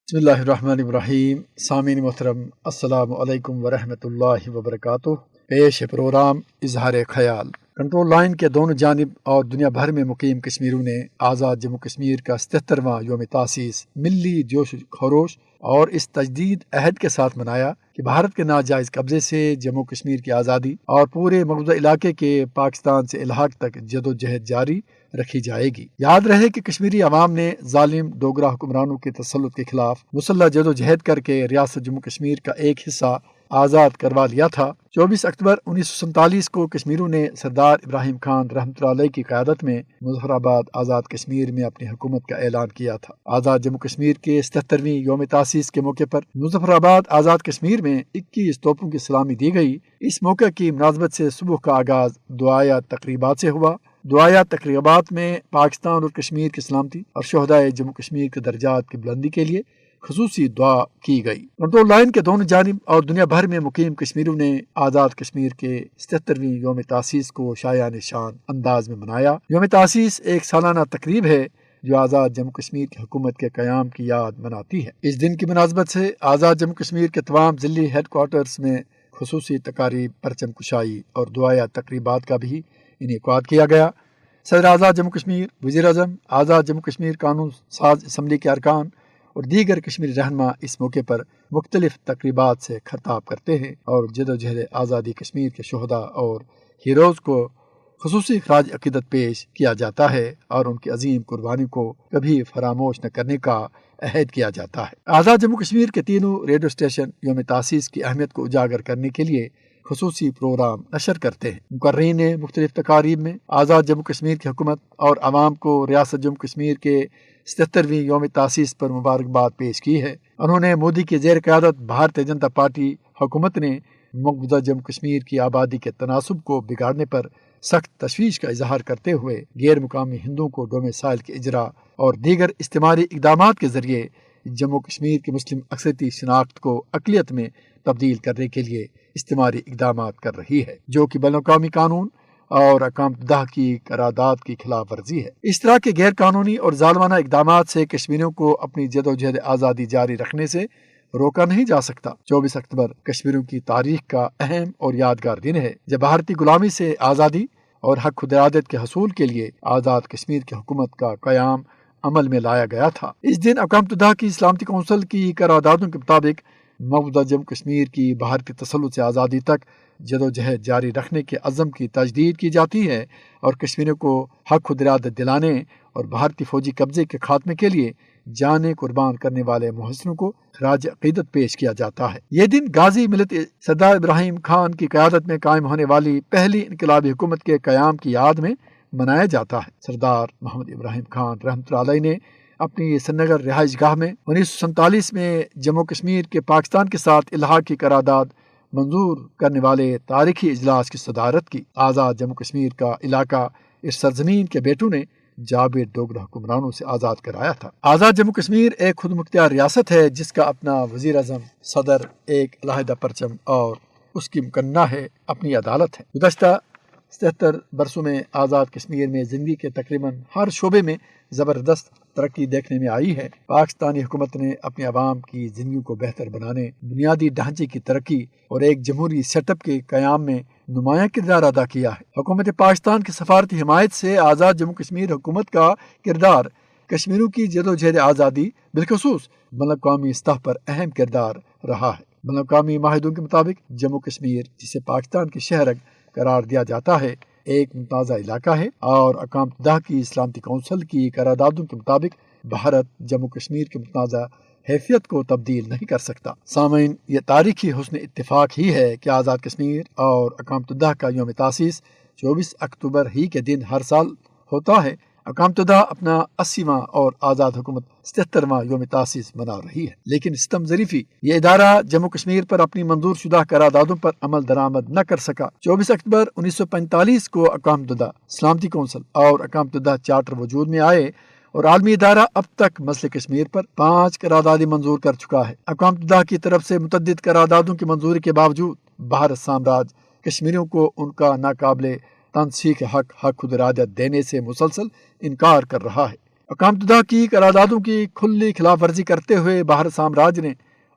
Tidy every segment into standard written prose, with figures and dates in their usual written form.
بسم اللہ الرحمن الرحیم۔ سامعین محترم، السلام علیکم ورحمۃ اللہ وبرکاتہ۔ پیش ہے پروگرام اظہار خیال۔ کنٹرول لائن کے دونوں جانب اور دنیا بھر میں مقیم کشمیریوں نے آزاد جموں کشمیر کا 77واں یوم تاسیس ملی جوش و خروش اور اس تجدید عہد کے ساتھ منایا کہ بھارت کے ناجائز قبضے سے جموں کشمیر کی آزادی اور پورے مقبوضہ علاقے کے پاکستان سے الحاق تک جدوجہد جاری رکھی جائے گی۔ یاد رہے کہ کشمیری عوام نے ظالم ڈوگرا حکمرانوں کے تسلط کے خلاف مسلح جدوجہد کر کے ریاست جموں کشمیر کا ایک حصہ آزاد کروا لیا تھا۔ 24 اکتوبر 1947 کو کشمیریوں نے سردار ابراہیم خان رحمۃ اللہ علیہ کی قیادت میں مظفر آباد آزاد کشمیر میں اپنی حکومت کا اعلان کیا تھا۔ آزاد جموں کشمیر کے 77ویں یوم تاسیس کے موقع پر مظفر آباد آزاد کشمیر میں 21 توپوں کی سلامی دی گئی۔ اس موقع کی مناسبت سے صبح کا آغاز دعائیہ تقریبات سے ہوا۔ دعائیہ تقریبات میں پاکستان اور کشمیر کی سلامتی اور شہدائے جموں کشمیر کے درجات کی بلندی کے لیے خصوصی دعا کی گئی۔ کنٹرول لائن کے دونوں جانب اور دنیا بھر میں مقیم کشمیریوں نے آزاد کشمیر کے 77ویں یوم تاسیس کو شایان شان انداز میں منایا۔ یوم تاسیس ایک سالانہ تقریب ہے جو آزاد جموں کشمیر کی حکومت کے قیام کی یاد مناتی ہے۔ اس دن کی مناسبت سے آزاد جموں کشمیر کے تمام ضلعی ہیڈ کوارٹرز میں خصوصی تقاریب، پرچم کشائی اور دعائیہ تقریبات کا بھی انعقاد کیا گیا۔ صدر آزاد جموں کشمیر، وزیر اعظم، آزاد جموں کشمیر قانون ساز اسمبلی کے ارکان اور دیگر کشمیری رہنما اس موقع پر مختلف تقریبات سے خطاب کرتے ہیں اور جدوجہد آزادی کشمیر کے شہداء اور ہیروز کو خصوصی خراج عقیدت پیش کیا جاتا ہے اور ان کی عظیم قربانی کو کبھی فراموش نہ کرنے کا عہد کیا جاتا ہے۔ آزاد جموں کشمیر کے تینوں ریڈیو اسٹیشن یوم تاسیس کی اہمیت کو اجاگر کرنے کے لیے خصوصی پروگرام نشر کرتے ہیں۔ مقررین نے مختلف تقاریب میں آزاد جموں کشمیر کی حکومت اور عوام کو ریاست جموں کشمیر کے 77ویں یوم تاسیس پر مبارکباد پیش کی ہے۔ انہوں نے مودی کی زیر قیادت بھارتیہ جنتا پارٹی حکومت نے مقبوضہ جموں کشمیر کی آبادی کے تناسب کو بگاڑنے پر سخت تشویش کا اظہار کرتے ہوئے غیر مقامی ہندوؤں کو ڈومیسائل کے اجرا اور دیگر استعماری اقدامات کے ذریعے جموں کشمیر کی مسلم اکثریتی شناخت کو اقلیت میں تبدیل کرنے کے لیے استعماری اقدامات کر رہی ہے، جو کہ بین الاقوامی قانون اور اقوام متحدہ کی قرارداد کی خلاف ورزی ہے۔ اس طرح کے غیر قانونی اور ظالمانہ اقدامات سے کشمیریوں کو اپنی جدوجہد آزادی جاری رکھنے سے روکا نہیں جا سکتا۔ 24 اکتوبر کشمیریوں کی تاریخ کا اہم اور یادگار دن ہے جب بھارتی غلامی سے آزادی اور حق خود ارادت کے حصول کے لیے آزاد کشمیر کی حکومت کا قیام عمل میں لایا گیا تھا۔ اس دن اقوام متحدہ کی سلامتی کونسل کی قراردادوں کے مطابق مقبوضہ جموں کشمیر کی بھارتی تسلط سے آزادی تک جدوجہد جاری رکھنے کے عزم کی تجدید کی جاتی ہے اور کشمیریوں کو حق خود ارادت دلانے اور بھارتی فوجی قبضے کے خاتمے کے لیے جانیں قربان کرنے والے محسنوں کو خراج عقیدت پیش کیا جاتا ہے۔ یہ دن غازی ملت سردار ابراہیم خان کی قیادت میں قائم ہونے والی پہلی انقلابی حکومت کے قیام کی یاد میں منایا جاتا ہے۔ سردار محمد ابراہیم خان رحمۃ اللہ علیہ نے اپنی سری نگر رہائش گاہ میں 1947 میں جموں کشمیر کے پاکستان کے ساتھ الحاق کی قرارداد منظور کرنے والے تاریخی اجلاس کی صدارت کی۔ آزاد جموں کشمیر کا علاقہ اس سرزمین کے بیٹوں نے جابر ڈوگرا حکمرانوں سے آزاد کرایا تھا۔ آزاد جموں کشمیر ایک خود مختار ریاست ہے جس کا اپنا وزیر اعظم، صدر، ایک علیحدہ پرچم اور اس کی مکنہ ہے اپنی عدالت ہے۔ گزشتہ 77 برسوں میں آزاد کشمیر میں زندگی کے تقریباً ہر شعبے میں زبردست ترقی دیکھنے میں آئی ہے۔ پاکستانی حکومت نے اپنے عوام کی زندگی کو بہتر بنانے، بنیادی ڈھانچے کی ترقی اور ایک جمہوری سیٹ اپ کے قیام میں نمایاں کردار ادا کیا ہے۔ حکومت پاکستان کی سفارتی حمایت سے آزاد جموں کشمیر حکومت کا کردار کشمیریوں کی جدوجہد آزادی بالخصوص بین الاقوامی سطح پر اہم کردار رہا ہے۔ بین الاقوامی معاہدوں کے مطابق جموں کشمیر، جسے پاکستان کی شہرک قرار دیا جاتا ہے، ایک متنازع علاقہ ہے اور اقوام متحدہ کی سلامتی کونسل کی قراردادوں کے مطابق بھارت جموں کشمیر کی متنازع حیثیت کو تبدیل نہیں کر سکتا۔ سامعین، یہ تاریخی حسن اتفاق ہی ہے کہ آزاد کشمیر اور اقوام متحدہ کا یوم تاسیس 24 اکتوبر ہی کے دن ہر سال ہوتا ہے۔ اقوام متحدہ اپنا 80واں اور آزاد حکومت 77واں یوم تاسیس منا رہی ہے، لیکن ستم ظریفی یہ ادارہ جموں کشمیر پر اپنی منظور شدہ قراردادوں پر عمل درآمد نہ کر سکا۔ 24 اکتوبر 1945 کو اقوام متحدہ سلامتی کونسل اور اقوام متحدہ چارٹر وجود میں آئے اور عالمی ادارہ اب تک مسئلہ کشمیر پر 5 قراردادیں منظور کر چکا ہے۔ اقوام متحدہ کی طرف سے متعدد قراردادوں کی منظوری کے باوجود بھارت سامراج کشمیریوں کو ان کا ناقابل تنسیق حق خود ارادت دینے سے مسلسل انکار کر رہا ہے۔ اقامتدہ کی قراردادوں کی کھلی خلاف ورزی کرتے ہوئے بھارت سامراج نے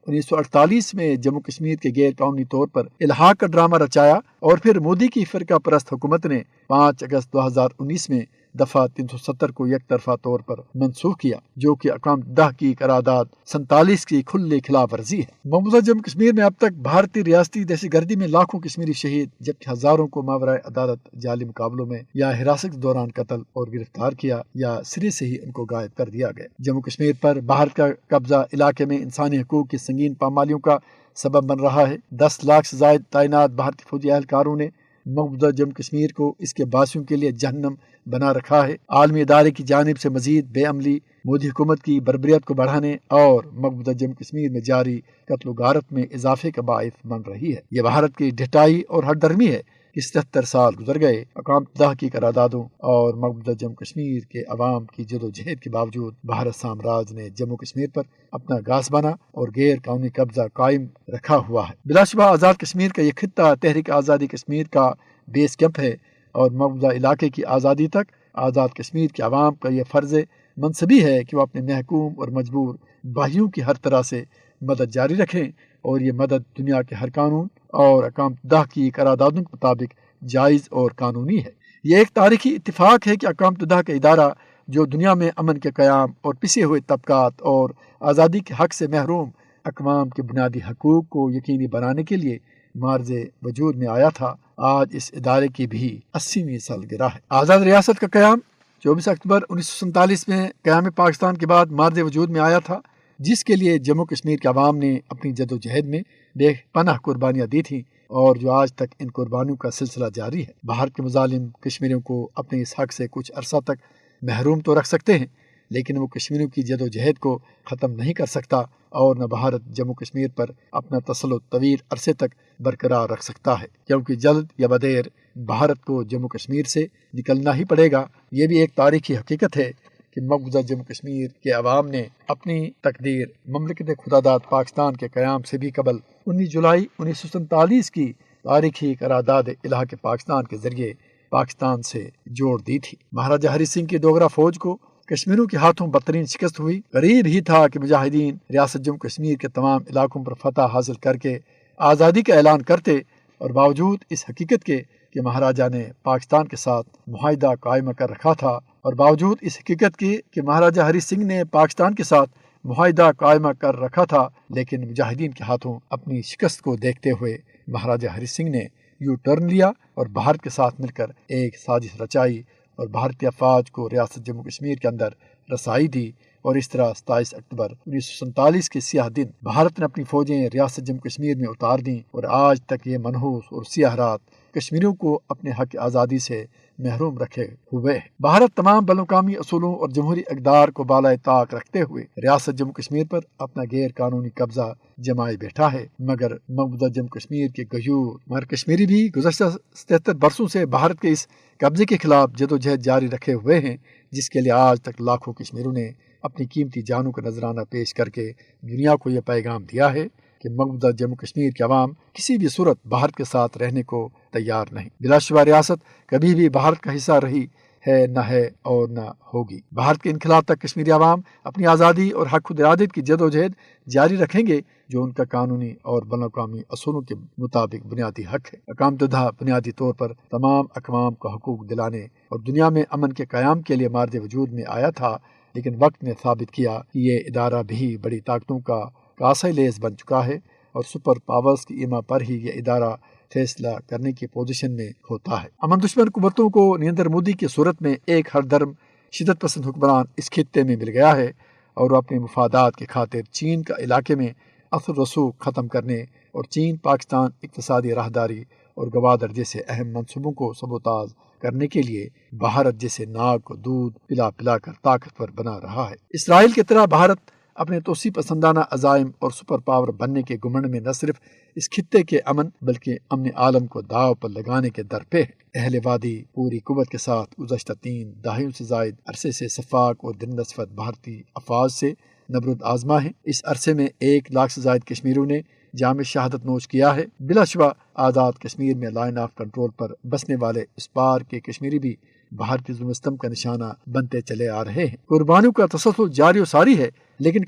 1948 میں جموں کشمیر کے غیر قانونی طور پر الحاق کا ڈرامہ رچایا، اور پھر مودی کی فرقہ پرست حکومت نے 5 اگست 2019 میں دفعہ 370 کو یک طرفہ طور پر منسوخ کیا، جو کہ اقامتدہ کی قرارداد 47 کی کھلی خلاف ورزی ہے۔ مقبوضہ جموں کشمیر میں اب تک بھارتی ریاستی دہشت گردی میں لاکھوں کشمیری شہید، جبکہ ہزاروں کو ماورائے عدالت جعلی مقابلوں میں یا حراست کے دوران قتل اور گرفتار کیا یا سرے سے ہی ان کو غائب کر دیا گیا۔ جموں کشمیر پر بھارت کا قبضہ علاقے میں انسانی حقوق کی سنگین پامالیوں کا سبب بن رہا ہے۔ 10 لاکھ سے زائد تعینات بھارتی فوجی اہلکاروں نے مقبوضہ جموں کشمیر کو اس کے باسیوں کے لیے جہنم بنا رکھا ہے۔ عالمی ادارے کی جانب سے مزید بے عملی مودی حکومت کی بربریت کو بڑھانے اور مقبوضہ جموں کشمیر میں جاری قتل و غارت میں اضافے کا باعث بن رہی ہے۔ یہ بھارت کی ڈھٹائی اور ہٹ درمی ہے کہ 77 سال گزر گئے، اقامتدہ کی قراردادوں اور مقبوضہ جموں کشمیر کے عوام کی جدوجہد کے باوجود بھارت سامراج نے جموں کشمیر پر اپنا غاصبانہ اور غیر قانونی قبضہ قائم رکھا ہوا ہے۔ بلا شبہ آزاد کشمیر کا یہ خطہ تحریک آزادی کشمیر کا بیس کیمپ ہے، اور مقبوضہ علاقے کی آزادی تک آزاد کشمیر کے عوام کا یہ فرض منصبی ہے کہ وہ اپنے محکوم اور مجبور بھائیوں کی ہر طرح سے مدد جاری رکھیں، اور یہ مدد دنیا کے ہر قانون اور اقامتدہ کی قراردادوں کے مطابق جائز اور قانونی ہے۔ یہ ایک تاریخی اتفاق ہے کہ اقامتدہ کا ادارہ جو دنیا میں امن کے قیام اور پسے ہوئے طبقات اور آزادی کے حق سے محروم اقوام کے بنیادی حقوق کو یقینی بنانے کے لیے معرض وجود میں آیا تھا، آج اس ادارے کی بھی 80ویں سالگرہ ہے۔ آزاد ریاست کا قیام 24 اکتوبر 1947 میں قیام پاکستان کے بعد معرض وجود میں آیا تھا، جس کے لیے جموں کشمیر کے عوام نے اپنی جدوجہد میں بے پناہ قربانیاں دی تھیں، اور جو آج تک ان قربانیوں کا سلسلہ جاری ہے۔ بھارت کے مظالم کشمیریوں کو اپنے اس حق سے کچھ عرصہ تک محروم تو رکھ سکتے ہیں، لیکن وہ کشمیریوں کی جدوجہد کو ختم نہیں کر سکتا، اور نہ بھارت جموں کشمیر پر اپنا تسلط طویل عرصے تک برقرار رکھ سکتا ہے، کیونکہ جلد یا بدیر بھارت کو جموں کشمیر سے نکلنا ہی پڑے گا۔ یہ بھی ایک تاریخی حقیقت ہے کہ مقبوضہ جموں کشمیر کے عوام نے اپنی تقدیر مملکت خداداد پاکستان کے قیام سے بھی قبل 19 جولائی 1947 کی تاریخی قرارداد الحاق پاکستان کے ذریعے پاکستان سے جوڑ دی تھی۔ مہاراجہ ہری سنگھ کی ڈوگرا فوج کو کشمیریوں کے ہاتھوں بدترین شکست ہوئی۔ قریب ہی تھا کہ مجاہدین ریاست جموں کشمیر کے تمام علاقوں پر فتح حاصل کر کے آزادی کا اعلان کرتے، اور باوجود اس حقیقت کے کہ مہاراجہ نے پاکستان کے ساتھ معاہدہ قائم کر رکھا تھا، اور باوجود اس حقیقت کے کہ مہاراجہ ہری سنگھ نے پاکستان کے ساتھ معاہدہ قائم کر رکھا تھا، لیکن مجاہدین کے ہاتھوں اپنی شکست کو دیکھتے ہوئے مہاراجہ ہری سنگھ نے یو ٹرن لیا اور بھارت کے ساتھ مل کر ایک سازش رچائی اور بھارتی افواج کو ریاست جموں کشمیر کے اندر رسائی دی، اور اس طرح 27 اکتوبر 1947 کے سیاہ دن بھارت نے اپنی فوجیں ریاست جموں کشمیر میں اتار دیں، اور آج تک یہ منحوس اور سیاہ رات کشمیریوں کو اپنے حق آزادی سے محروم رکھے ہوئے ہے۔ بھارت تمام بین الاقوامی اصولوں اور جمہوری اقدار کو بالائے طاق رکھتے ہوئے ریاست جموں کشمیر پر اپنا غیر قانونی قبضہ جمائے بیٹھا ہے، مگر مقبوضہ جموں کشمیر کے غیور کشمیری بھی گزشتہ 77 برسوں سے بھارت کے اس قبضے کے خلاف جدوجہد جاری رکھے ہوئے ہیں، جس کے لیے آج تک لاکھوں کشمیریوں نے اپنی قیمتی جانوں کا نذرانہ پیش کر کے دنیا کو یہ پیغام دیا ہے کہ مقبوضہ جموں کشمیر کے عوام کسی بھی صورت بھارت کے ساتھ رہنے کو تیار نہیں۔ بلا شبہ ریاست کبھی بھی بھارت کا حصہ رہی ہے، نہ ہے اور نہ ہوگی۔ بھارت کے انخلاء تک کشمیری عوام اپنی آزادی اور حق خود ارادت کی جدوجہد جاری رکھیں گے، جو ان کا قانونی اور بین الاقوامی اصولوں کے مطابق بنیادی حق ہے۔ اقامتدہ بنیادی طور پر تمام اقوام کو حقوق دلانے اور دنیا میں امن کے قیام کے لیے معرض وجود میں آیا تھا، لیکن وقت نے ثابت کیا کہ یہ ادارہ بھی بڑی طاقتوں کا کاسہ لیز بن چکا ہے، اور سپر پاورز کی ایما پر ہی یہ ادارہ فیصلہ کرنے کی پوزیشن میں ہوتا ہے۔ امن دشمن قوتوں کو نریندر مودی کی صورت میں ایک ہر درم شدت پسند حکمران اس خطے میں مل گیا ہے، اور وہ اپنے مفادات کی خاطر چین کا علاقے میں اثر رسوخ ختم کرنے اور چین پاکستان اقتصادی راہداری اور گوادر جیسے اہم منصوبوں کو سبوتاژ کرنے کے لیے بھارت جیسے ناگ کو دودھ پلا پلا کر طاقتور بنا رہا ہے۔ اسرائیل کی طرح بھارت اپنے توسیع پسندانہ عزائم اور سپر پاور بننے کے گمنڈ میں نہ صرف اس خطے کے امن بلکہ امن عالم کو داؤ پر لگانے کے درپے ہے۔ اہل وادی پوری قوت کے ساتھ گزشتہ 3 دہائیوں سے زائد عرصے سے شفاق اور دن نسفت بھارتی افواج سے نبرد آزما ہے۔ اس عرصے میں 1 لاکھ سے زائد کشمیریوں نے جام شہادت نوش کیا ہے۔ بلا شبہ آزاد کشمیر میں لائن آف کنٹرول پر بسنے والے اس پار کے کشمیری بھی بھارتی ظلم و ستم کا نشانہ بنتے چلے آ رہے ہیں۔ قربانیوں کا تسلسل جاری و ساری ہے، لیکن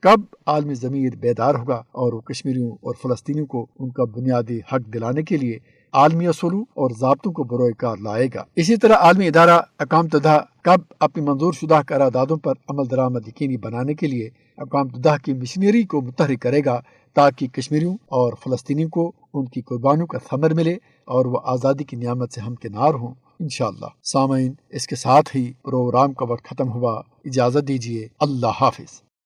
کب عالمی ضمیر بیدار ہوگا اور وہ کشمیریوں اور فلسطینیوں کو ان کا بنیادی حق دلانے کے لیے عالمی اصولوں اور ضابطوں کو بروئے کار لائے گا؟ اسی طرح عالمی ادارہ اقوام متحدہ کب اپنی منظور شدہ قراردادوں پر عمل درآمد یقینی بنانے کے لیے اقوام متحدہ کی مشنری کو متحرک کرے گا تاکہ کشمیریوں اور فلسطینیوں کو ان کی قربانیوں کا ثمر ملے اور وہ آزادی کی نعمت سے ہمکنار ہوں انشاءاللہ۔ سامعین، اس کے ساتھ ہی پروگرام کا وقت ختم ہوا، اجازت دیجیے، اللہ حافظ۔